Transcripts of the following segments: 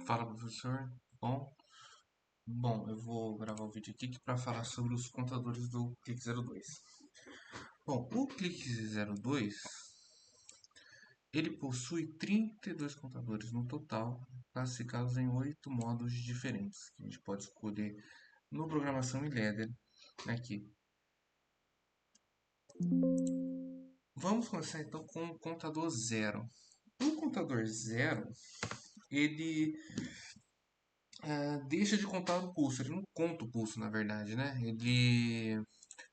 Fala, professor. Bom, eu vou gravar um vídeo aqui para falar sobre os contadores do Clique 02. Bom, o Clique 02 ele possui 32 contadores no total, classificados em 8 modos diferentes, que a gente pode escolher no Programação e Ladder aqui. Vamos começar então com o contador zero. O contador zero, ele deixa de contar o pulso, ele não conta o pulso, na verdade, né? Ele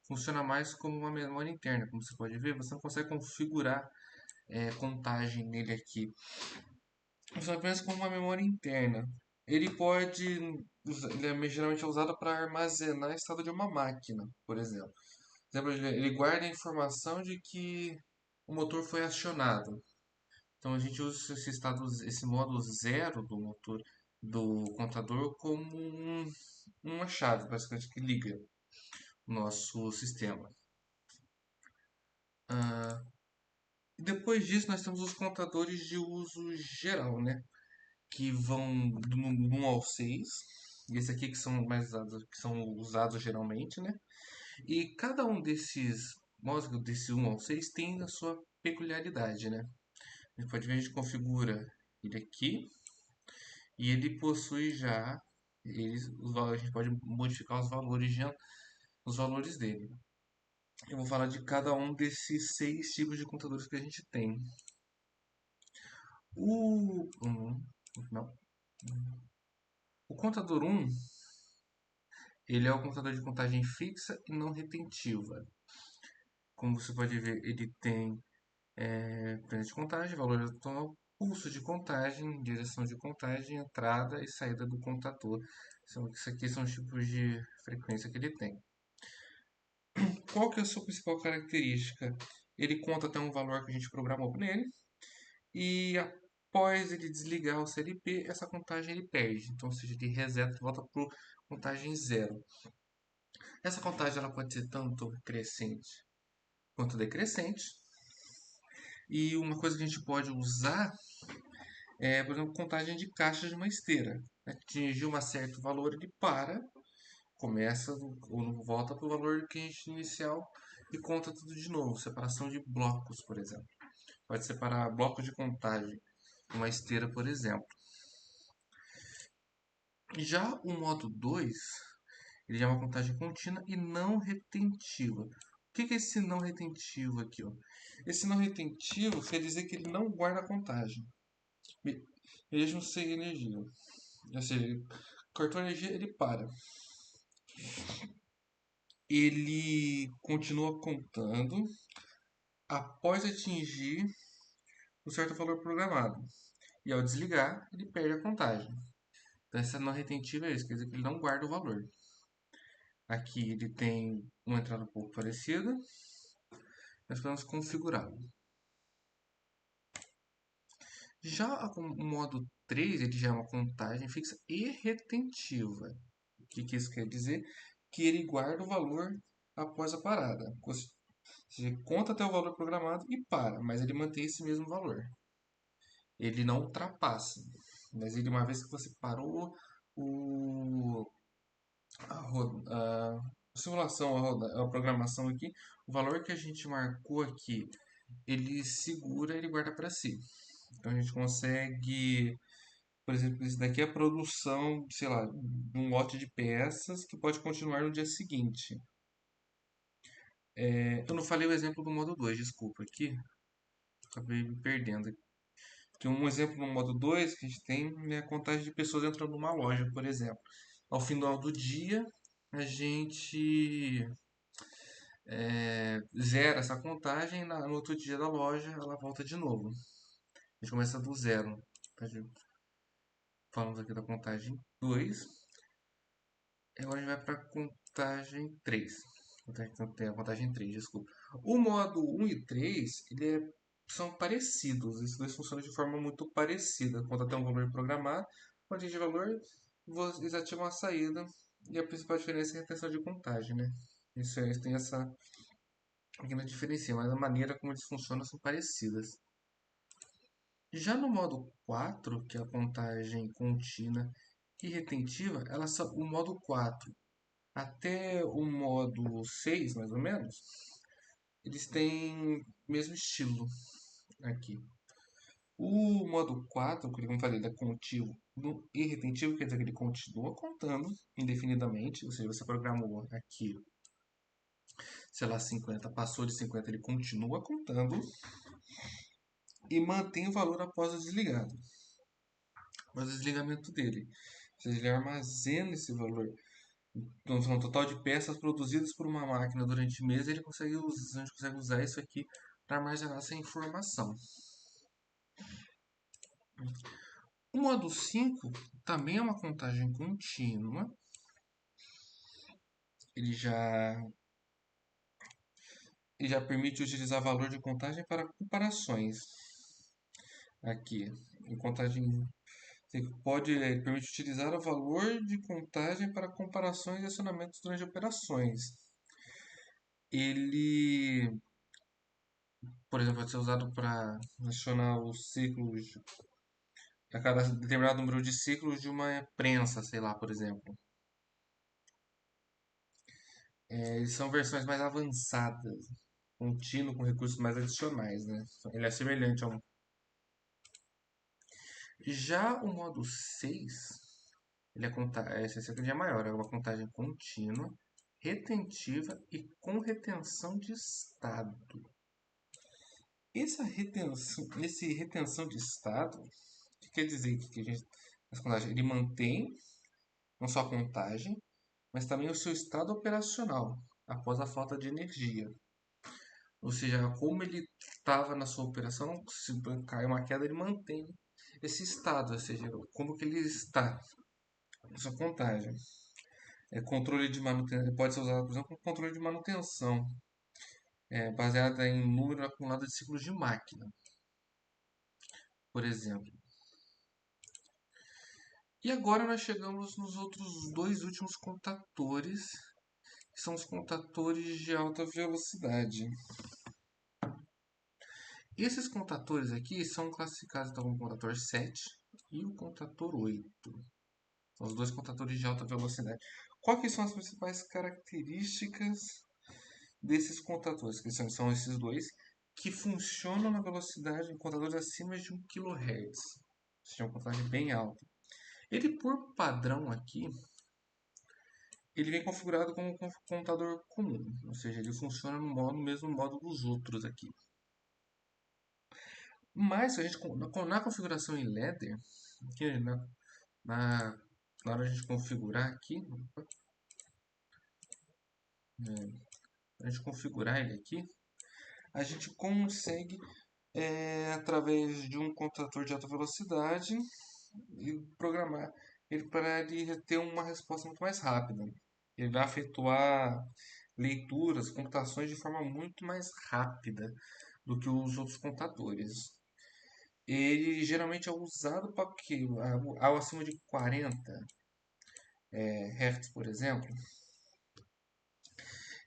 funciona mais como uma memória interna, como você pode ver, você não consegue configurar contagem nele aqui. Funciona apenas como uma memória interna. Ele pode, ele é geralmente usado para armazenar o estado de uma máquina, por exemplo. Ele guarda a informação de que o motor foi acionado. Então a gente usa esse estado, esse modo zero do motor, do contador, como uma chave, basicamente, que liga o nosso sistema. Depois disso, nós temos os contadores de uso geral, né? Que vão do 1 ao 6. E esse aqui que são mais usados, que são usados geralmente, né? E cada um desses modos, desse 1 ao 6, tem a sua peculiaridade, né? A gente pode ver, a gente configura ele aqui e ele possui já a gente pode modificar os valores dele. Eu vou falar de cada um desses 6 tipos de contadores que a gente tem. Não. O contador um, ele é o contador de contagem fixa e não retentiva. Como você pode ver, ele tem frente de contagem, valor atual, pulso de contagem, direção de contagem, entrada e saída do contador. Isso aqui são os tipos de frequência que ele tem. Qual que é a sua principal característica? Ele conta até um valor que a gente programou nele e após ele desligar o CLP, essa contagem ele perde. Então, ou seja, ele reseta e volta para contagem zero. Essa contagem ela pode ser tanto crescente quanto decrescente. E uma coisa que a gente pode usar é, por exemplo, contagem de caixas de uma esteira. Atingir um certo valor, ele para, começa ou volta para o valor que a gente inicial e conta tudo de novo. Separação de blocos, por exemplo. Pode separar blocos de contagem, uma esteira, por exemplo. Já o modo 2, ele já é uma contagem contínua e não retentiva. O que é esse não retentivo aqui? Ó? Esse não retentivo quer dizer que ele não guarda a contagem, mesmo sem energia. Ou seja, ele cortou a energia, ele para. Ele continua contando após atingir um certo valor programado. E ao desligar, ele perde a contagem. Então, essa não retentiva é isso, quer dizer que ele não guarda o valor. Aqui ele tem uma entrada um pouco parecida. Nós podemos configurá-lo. Já o modo 3, ele já é uma contagem fixa e retentiva. O que isso quer dizer? Que ele guarda o valor após a parada. Você conta até o valor programado e para, mas ele mantém esse mesmo valor. Ele não ultrapassa, mas ele, uma vez que você parou o, a simulação, a programação aqui, o valor que a gente marcou aqui, ele segura, ele guarda para si. Então a gente consegue, por exemplo, isso daqui é a produção, sei lá, de um lote de peças que pode continuar no dia seguinte. Eu não falei o exemplo do modo 2, desculpa aqui, acabei me perdendo. Que um exemplo no modo 2 que a gente tem é a contagem de pessoas entrando numa loja, por exemplo. Ao final do dia, a gente zera essa contagem e no outro dia da loja ela volta de novo. A gente começa do zero. Falamos aqui da contagem 2. Agora a gente vai para a contagem 3. Tem a contagem 3, desculpa. O modo 1 e 3 são parecidos. Esses dois funcionam de forma muito parecida. Quando até um valor programado, quando atingir valor, eles ativam a saída. E a principal diferença é a retenção de contagem, né? Isso eles têm essa pequena diferença, mas a maneira como eles funcionam são parecidas. Já no modo 4, que é a contagem contínua e retentiva, elas são o modo 4 até o modo 6, mais ou menos, eles têm o mesmo estilo aqui. O modo 4, como eu falei, ele é contínuo e retentivo, quer dizer que ele continua contando indefinidamente, ou seja, você programou aqui, sei lá, 50, passou de 50, ele continua contando e mantém o valor após o desligado, após o desligamento dele. Ou seja, ele armazena esse valor. Então, no total de peças produzidas por uma máquina durante meses, a gente consegue usar isso aqui para armazenar essa informação. O modo 5 também é uma contagem contínua. Ele já, ele já permite utilizar valor de contagem para comparações. Aqui, em contagem, ele permite utilizar o valor de contagem para comparações e acionamentos durante operações. Ele, por exemplo, pode ser usado para acionar os ciclos a cada determinado número de ciclos de uma prensa, sei lá, por exemplo. Eles são versões mais avançadas, contínuo com recursos mais adicionais, né? Ele é semelhante a um. Já o modo 6, esse aqui já é maior, é uma contagem contínua, retentiva e com retenção de estado. Esse retenção de estado, o que quer dizer que ele mantém não só a contagem, mas também o seu estado operacional após a falta de energia. Ou seja, como ele estava na sua operação, se cair uma queda, ele mantém esse estado, ou seja, como que ele está na sua contagem. Controle de manutenção, pode ser usado, por exemplo, como controle de manutenção, baseada em número acumulado de ciclos de máquina, por exemplo. E agora nós chegamos nos outros dois últimos contadores, que são os contadores de alta velocidade. Esses contadores aqui são classificados então, como o contador 7 e o contador 8. São os dois contadores de alta velocidade. Quais são as principais características desses contadores? Que são esses dois que funcionam na velocidade em contadores acima de 1 kHz. Ou seja, uma contagem bem alta. Ele, por padrão aqui, ele vem configurado como um contador comum. Ou seja, ele funciona no mesmo modo dos outros aqui. Mas se a gente, na configuração em ladder, aqui na, na hora de a gente configurar aqui, a gente configurar ele aqui, a gente consegue, através de um contador de alta velocidade, e programar ele para ele ter uma resposta muito mais rápida. Ele vai efetuar leituras, computações de forma muito mais rápida do que os outros contadores. Ele geralmente é usado para que ao acima de 40 Hz, por exemplo,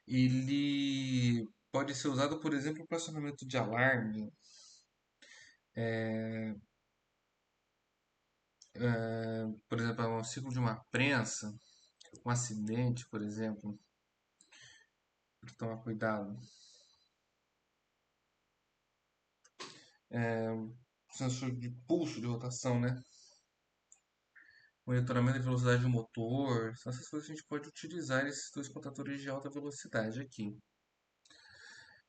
ele pode ser usado, por exemplo, para acionamento de alarme, por exemplo, um ciclo de uma prensa, um acidente, por exemplo, tem que tomar cuidado. Sensor de pulso de rotação, né? Monitoramento de velocidade do motor, são essas coisas que a gente pode utilizar esses dois contadores de alta velocidade aqui.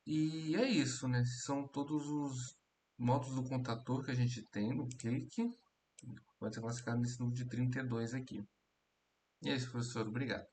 E é isso, né? São todos os modos do contador que a gente tem no clique. Pode ser classificado nesse número de 32 aqui. E é isso, professor. Obrigado.